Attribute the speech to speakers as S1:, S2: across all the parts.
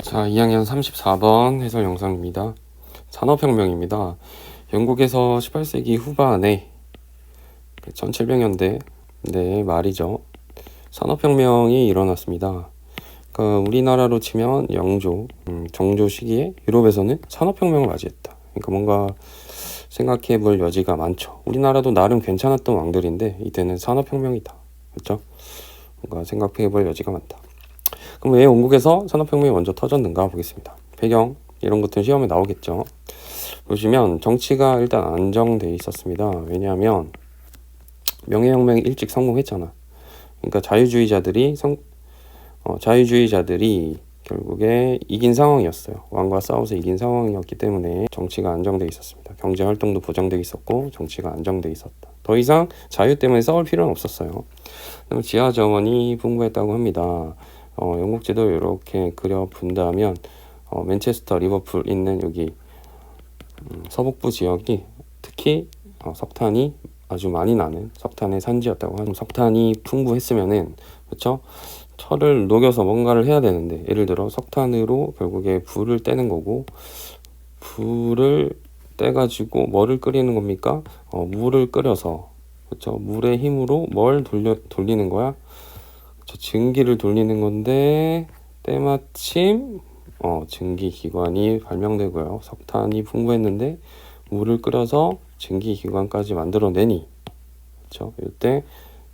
S1: 자, 2학년 34번 해설 영상입니다. 산업혁명입니다. 영국에서 18세기 후반에 1700년대 말이죠. 산업혁명이 일어났습니다. 그러니까 우리나라로 치면 영조, 정조 시기에 유럽에서는 산업혁명을 맞이했다. 그러니까 뭔가 생각해 볼 여지가 많죠. 우리나라도 나름 괜찮았던 왕들인데 이때는 산업혁명이다. 그렇죠? 뭔가 생각해 볼 여지가 많다. 그럼 왜 영국에서 산업혁명이 먼저 터졌는가 보겠습니다. 배경 이런 것들은 시험에 나오겠죠. 보시면 정치가 일단 안정돼 있었습니다. 왜냐하면 명예혁명이 일찍 성공했잖아. 그러니까 자유주의자들이 결국에 이긴 상황이었어요. 왕과 싸워서 이긴 상황이었기 때문에 정치가 안정돼 있었습니다. 경제 활동도 보장돼 있었고 정치가 안정돼 있었다. 더 이상 자유 때문에 싸울 필요는 없었어요. 지하 자원이 풍부했다고 합니다. 영국 지도 이렇게 그려 본다면 맨체스터, 리버풀 있는 여기 서북부 지역이 특히 석탄이 아주 많이 나는 석탄의 산지였다고 하죠. 석탄이 풍부했으면은 그렇죠? 철을 녹여서 뭔가를 해야 되는데 예를 들어 석탄으로 결국에 불을 떼는 거고 불을 떼가지고 뭐를 끓이는 겁니까? 물을 끓여서 그렇죠? 물의 힘으로 뭘 돌리는 거야? 증기를 돌리는 건데 때마침 증기기관이 발명되고요. 석탄이 풍부했는데 물을 끓여서 증기기관까지 만들어내니 그렇죠? 이때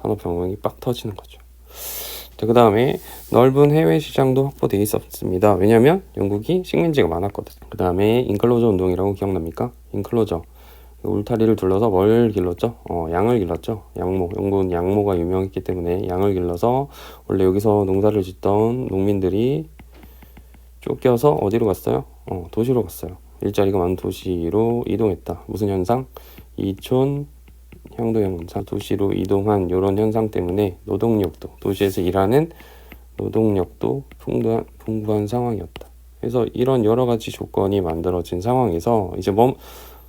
S1: 산업혁명이 빡 터지는 거죠. 그 다음에 넓은 해외 시장도 확보되어 있었습니다. 왜냐하면 영국이 식민지가 많았거든. 그 다음에 인클로저 운동이라고 기억납니까? 인클로저 울타리를 둘러서 뭘 길렀죠? 양을 길렀죠. 영국은 양모가 유명했기 때문에 양을 길러서 원래 여기서 농사를 짓던 농민들이 쫓겨서 어디로 갔어요? 도시로 갔어요. 일자리가 많은 도시로 이동했다. 무슨 현상? 이촌 향도 현상. 도시로 이동한 이런 현상 때문에 노동력도 도시에서 일하는 노동력도 풍부한 상황이었다. 그래서 이런 여러 가지 조건이 만들어진 상황에서 이제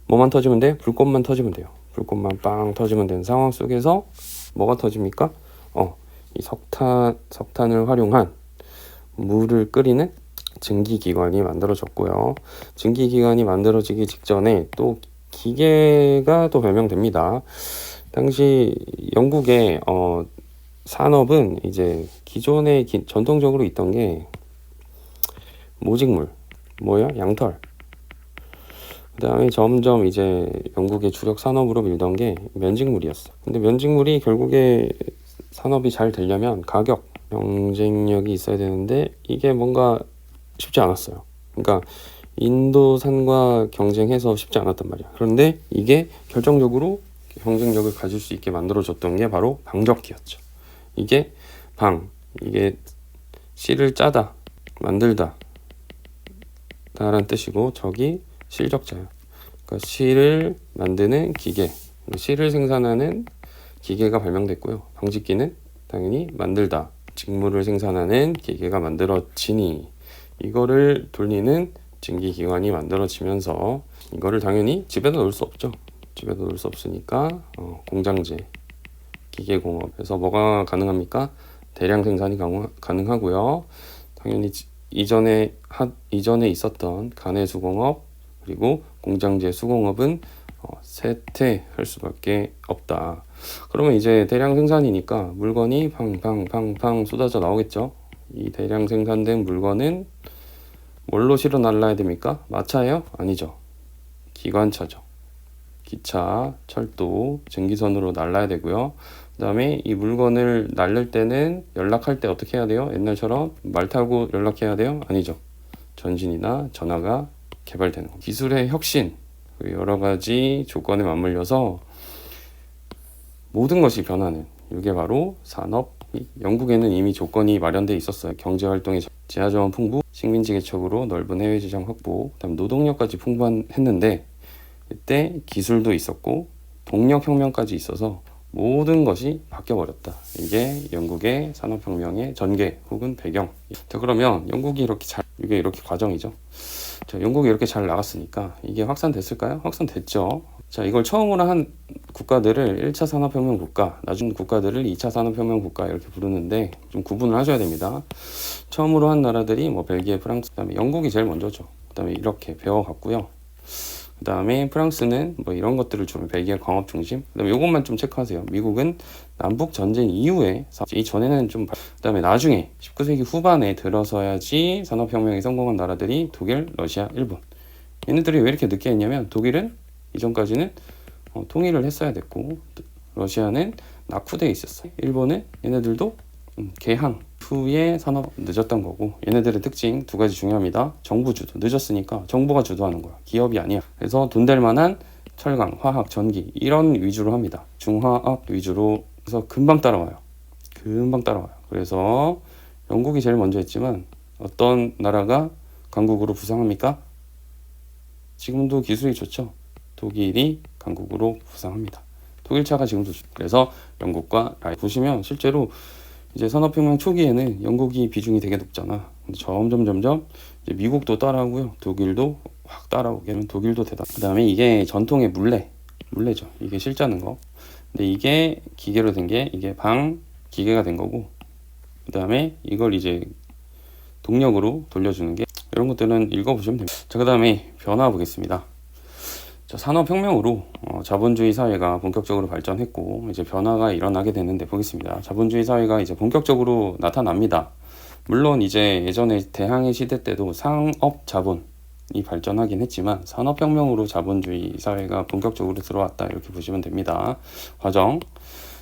S1: 뭐만 터지면 돼? 불꽃만 터지면 돼요. 불꽃만 빵 터지면 되는 상황 속에서 뭐가 터집니까? 이 석탄을 활용한 물을 끓이는 증기기관이 만들어졌고요. 증기기관이 만들어지기 직전에 또 기계가 또 발명됩니다. 당시 영국의 산업은 이제 기존에 전통적으로 있던 게 모직물, 양털. 그 다음에 점점 이제 영국의 주력 산업으로 밀던 게 면직물이었어. 근데 면직물이 결국에 산업이 잘 되려면 가격, 경쟁력이 있어야 되는데 이게 뭔가 쉽지 않았어요. 그러니까 인도산과 경쟁해서 쉽지 않았단 말이야. 그런데 이게 결정적으로 경쟁력을 가질 수 있게 만들어줬던 게 바로 방적기였죠. 이게 씨를 짜다, 만들다 라는 뜻이고 적이 실적자예요. 그러니까 실을 만드는 기계, 실을 생산하는 기계가 발명됐고요. 방직기는 당연히 만들다, 직물을 생산하는 기계가 만들어지니 이거를 돌리는 증기기관이 만들어지면서 이거를 당연히 집에다 놓을 수 없죠. 집에다 놓을 수 없으니까 공장제, 기계공업에서 뭐가 가능합니까? 대량 생산이 가능하고요. 당연히 이전에 있었던 가내 수공업 그리고 공장제 수공업은 쇠퇴할 수밖에 없다. 그러면 이제 대량 생산이니까 물건이 팡팡팡팡 쏟아져 나오겠죠. 이 대량 생산된 물건은 뭘로 실어 날라야 됩니까? 마차예요? 아니죠. 기관차죠. 기차, 철도, 증기선으로 날라야 되고요. 그 다음에 이 물건을 날릴 때는 연락할 때 어떻게 해야 돼요? 옛날처럼 말 타고 연락해야 돼요? 아니죠. 전신이나 전화가 개발되는 거. 기술의 혁신, 여러 가지 조건에 맞물려서 모든 것이 변하는 이게 바로 산업. 영국에는 이미 조건이 마련돼 있었어요. 경제활동의 지하자원 풍부, 식민지 개척으로 넓은 해외 시장 확보, 그다음 노동력까지 풍부했는데 이때 기술도 있었고 동력혁명까지 있어서 모든 것이 바뀌어버렸다. 이게 영국의 산업혁명의 전개 혹은 배경. 자, 그러면 이게 이렇게 과정이죠. 자, 영국이 이렇게 잘 나갔으니까 이게 확산됐을까요? 확산됐죠. 자, 이걸 처음으로 한 국가들을 1차 산업혁명 국가, 나중 국가들을 2차 산업혁명 국가 이렇게 부르는데 좀 구분을 하셔야 됩니다. 처음으로 한 나라들이 뭐 벨기에, 프랑스, 그다음에 영국이 제일 먼저죠. 그다음에 이렇게 배워갔고요. 그다음에 프랑스는 뭐 이런 것들을 주로 벨기에 광업 중심. 그다음에 요것만 좀 체크하세요. 미국은 남북 전쟁 이후에 이 전에는 좀 그다음에 나중에 19세기 후반에 들어서야지 산업혁명이 성공한 나라들이 독일, 러시아, 일본. 얘네들이 왜 이렇게 늦게 했냐면 독일은 이전까지는 통일을 했어야 됐고 러시아는 낙후되어 있었어요. 일본은 얘네들도 개항 후에 산업 늦었던 거고 얘네들의 특징 두 가지 중요합니다. 정부 주도 늦었으니까 정부가 주도하는 거야. 기업이 아니야. 그래서 돈 될 만한 철강, 화학, 전기 이런 위주로 합니다. 중화학 위주로 해서 금방 따라와요. 그래서 영국이 제일 먼저 했지만 어떤 나라가 강국으로 부상합니까? 지금도 기술이 좋죠. 독일이 강국으로 부상합니다. 독일차가 지금도 그래서 영국과 보시면 실제로 이제 산업혁명 초기에는 영국이 비중이 되게 높잖아. 근데 점점 이제 미국도 따라오고요. 독일도 확 따라오게 하면 독일도 되다. 그다음에 이게 전통의 물레죠. 이게 실자는 거. 근데 이게 기계로 된 게 이게 방 기계가 된 거고. 그다음에 이걸 이제 동력으로 돌려주는 게 이런 것들은 읽어보시면 됩니다. 자, 그다음에 변화 보겠습니다. 자, 산업혁명으로 자본주의 사회가 본격적으로 발전했고 이제 변화가 일어나게 되는데 보겠습니다. 자본주의 사회가 이제 본격적으로 나타납니다. 물론 이제 예전에 대항해 시대 때도 상업 자본이 발전하긴 했지만 산업혁명으로 자본주의 사회가 본격적으로 들어왔다 이렇게 보시면 됩니다. 과정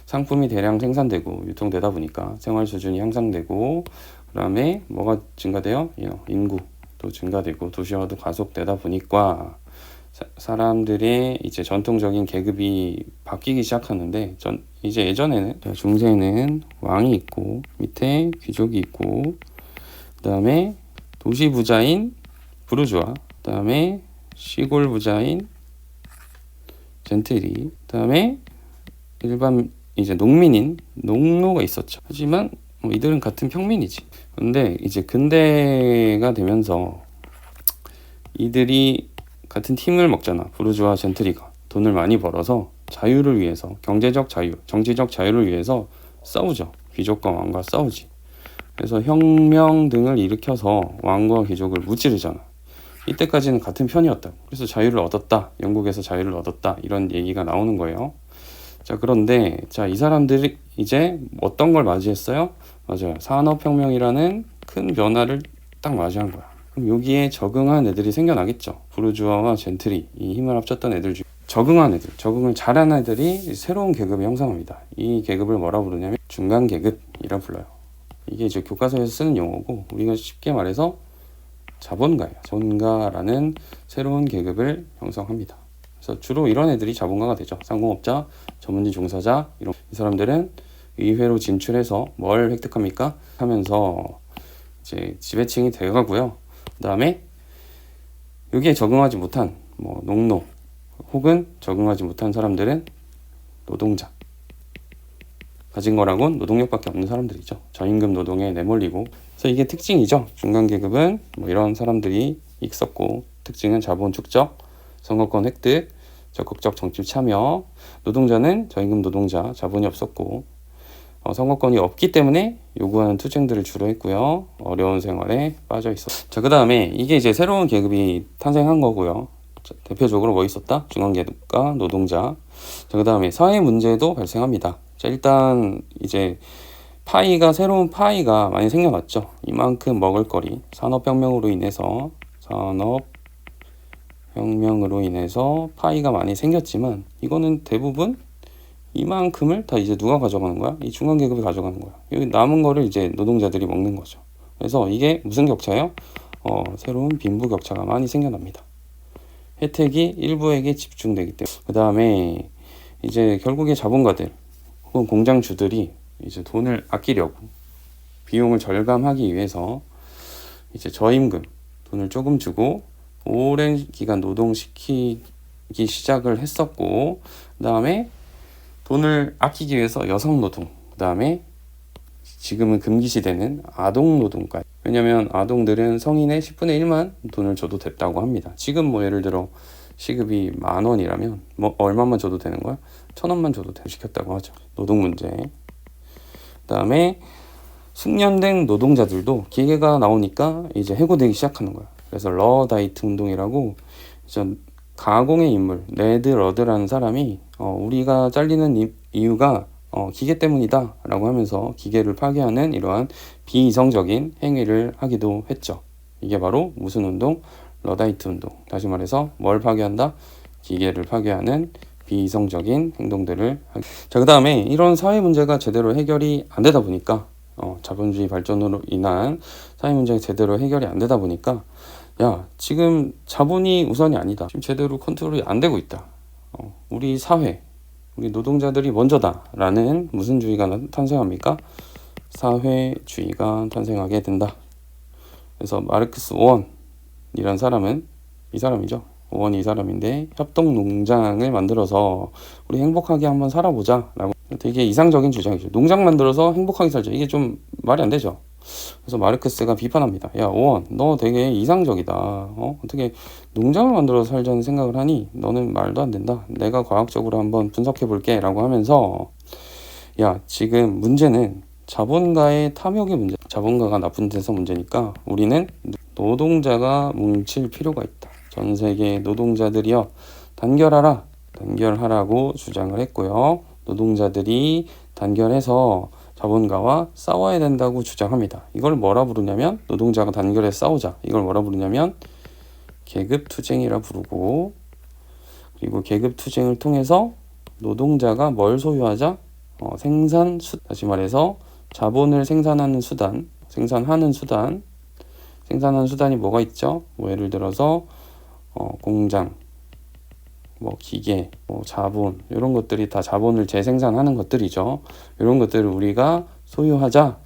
S1: 상품이 대량 생산되고 유통되다 보니까 생활 수준이 향상되고 그다음에 뭐가 증가돼요? 인구도 증가되고 도시화도 가속되다 보니까 사람들의 이제 전통적인 계급이 바뀌기 시작하는데 이제 예전에는 중세는 왕이 있고 밑에 귀족이 있고 그다음에 도시 부자인 부르주아 그다음에 시골 부자인 젠틀리 그다음에 일반 이제 농민인 농노가 있었죠. 하지만 이들은 같은 평민이지. 근데 이제 근대가 되면서 이들이 같은 팀을 먹잖아. 부르주아 젠트리가 돈을 많이 벌어서 자유를 위해서 경제적 자유, 정치적 자유를 위해서 싸우죠. 귀족과 왕과 싸우지. 그래서 혁명 등을 일으켜서 왕과 귀족을 무찌르잖아. 이때까지는 같은 편이었다. 그래서 자유를 얻었다. 영국에서 자유를 얻었다. 이런 얘기가 나오는 거예요. 자, 그런데 이 사람들이 이제 어떤 걸 맞이했어요? 맞아요. 산업혁명이라는 큰 변화를 딱 맞이한 거야. 그럼 여기에 적응한 애들이 생겨나겠죠. 부르주아와 젠트리, 이 힘을 합쳤던 애들 중에 적응한 애들, 적응을 잘한 애들이 새로운 계급을 형성합니다. 이 계급을 뭐라 부르냐면 중간 계급이라 불러요. 이게 이제 교과서에서 쓰는 용어고 우리가 쉽게 말해서 자본가예요. 자본가라는 새로운 계급을 형성합니다. 그래서 주로 이런 애들이 자본가가 되죠. 상공업자, 전문직 종사자 이런 이 사람들은 의회로 진출해서 뭘 획득합니까? 하면서 이제 지배층이 되어가고요. 그다음에 여기에 적응하지 못한 농노 혹은 적응하지 못한 사람들은 노동자. 가진 거라곤 노동력밖에 없는 사람들이죠. 저임금 노동에 내몰리고. 그래서 이게 특징이죠. 중간 계급은 이런 사람들이 있었고 특징은 자본 축적, 선거권 획득, 적극적 정치 참여. 노동자는 저임금 노동자, 자본이 없었고 선거권이 없기 때문에 요구하는 투쟁들을 주로 했고요. 어려운 생활에 빠져 있었어. 자, 그 다음에 이게 이제 새로운 계급이 탄생한 거고요. 자, 대표적으로 뭐 있었다? 중간계급과 노동자. 자, 그 다음에 사회 문제도 발생합니다. 자, 일단 이제 새로운 파이가 많이 생겨났죠. 이만큼 먹을거리. 산업혁명으로 인해서 파이가 많이 생겼지만 이거는 대부분 이만큼을 다 이제 누가 가져가는 거야? 이 중간 계급이 가져가는 거야. 여기 남은 거를 이제 노동자들이 먹는 거죠. 그래서 이게 무슨 격차예요? 새로운 빈부 격차가 많이 생겨납니다. 혜택이 일부에게 집중되기 때문에. 그 다음에 이제 결국에 자본가들 혹은 공장주들이 이제 돈을 아끼려고 비용을 절감하기 위해서 이제 저임금 돈을 조금 주고 오랜 기간 노동시키기 시작을 했었고 그 다음에 돈을 아끼기 위해서 여성노동, 그 다음에 지금은 금기시되는 아동노동까지. 왜냐면 아동들은 성인의 10분의 1만 돈을 줘도 됐다고 합니다. 지금 예를 들어 시급이 10,000원이라면 뭐 얼마만 줘도 되는 거야? 1,000원만 줘도 시켰다고 하죠. 노동 문제. 그다음에 숙련된 노동자들도 기계가 나오니까 이제 해고되기 시작하는 거야. 그래서 러다이트 운동이라고 이제 가공의 인물 레드 러드라는 사람이 우리가 잘리는 이유가 기계 때문이다 라고 하면서 기계를 파괴하는 이러한 비이성적인 행위를 하기도 했죠. 이게 바로 무슨 운동? 러다이트 운동. 다시 말해서 뭘 파괴한다? 기계를 파괴하는 비이성적인 행동들을 자, 그 다음에 이런 사회 문제가 제대로 해결이 안 되다 보니까 자본주의 발전으로 인한 사회 문제가 제대로 해결이 안 되다 보니까 야, 지금 자본이 우선이 아니다. 지금 제대로 컨트롤이 안 되고 있다. 우리 사회, 우리 노동자들이 먼저다라는 무슨 주의가 탄생합니까? 사회주의가 탄생하게 된다. 그래서 마르크스 오원이란 사람은 이 사람이죠. 오원이 이 사람인데 협동농장을 만들어서 우리 행복하게 한번 살아보자라고 되게 이상적인 주장이죠. 농장 만들어서 행복하게 살자. 이게 좀 말이 안 되죠. 그래서 마르크스가 비판합니다. 야, 오원, 너 되게 이상적이다. 어떻게 농장을 만들어서 살자는 생각을 하니? 너는 말도 안 된다. 내가 과학적으로 한번 분석해 볼게 라고 하면서 야, 지금 문제는 자본가의 탐욕의 문제. 자본가가 나쁜 데서 문제니까 우리는 노동자가 뭉칠 필요가 있다. 전 세계 노동자들이요, 단결하라고 주장을 했고요. 노동자들이 단결해서 자본가와 싸워야 된다고 주장합니다. 이걸 뭐라 부르냐면, 노동자가 단결해서 싸우자. 이걸 뭐라 부르냐면 계급투쟁이라 부르고, 그리고 계급투쟁을 통해서 노동자가 뭘 소유하자? 다시 말해서 자본을 생산하는 수단, 생산하는 수단이 뭐가 있죠? 뭐 예를 들어서 공장, 뭐 기계, 뭐 자본, 이런 것들이 다 자본을 재생산하는 것들이죠. 이런 것들을 우리가 소유하자.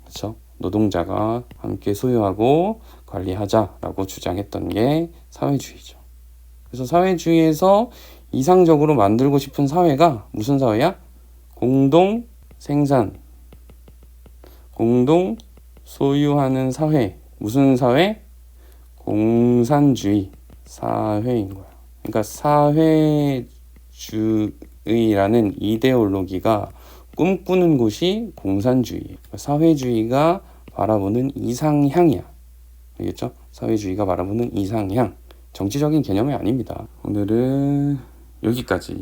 S1: 그렇죠? 노동자가 함께 소유하고 관리하자라고 주장했던 게 사회주의죠. 그래서 사회주의에서 이상적으로 만들고 싶은 사회가 무슨 사회야? 공동 생산, 공동 소유하는 사회. 무슨 사회? 공산주의 사회인 거야. 그러니까 사회주의라는 이데올로기가 꿈꾸는 곳이 공산주의예요. 사회주의가 바라보는 이상향이야. 알겠죠? 사회주의가 바라보는 이상향. 정치적인 개념이 아닙니다. 오늘은 여기까지.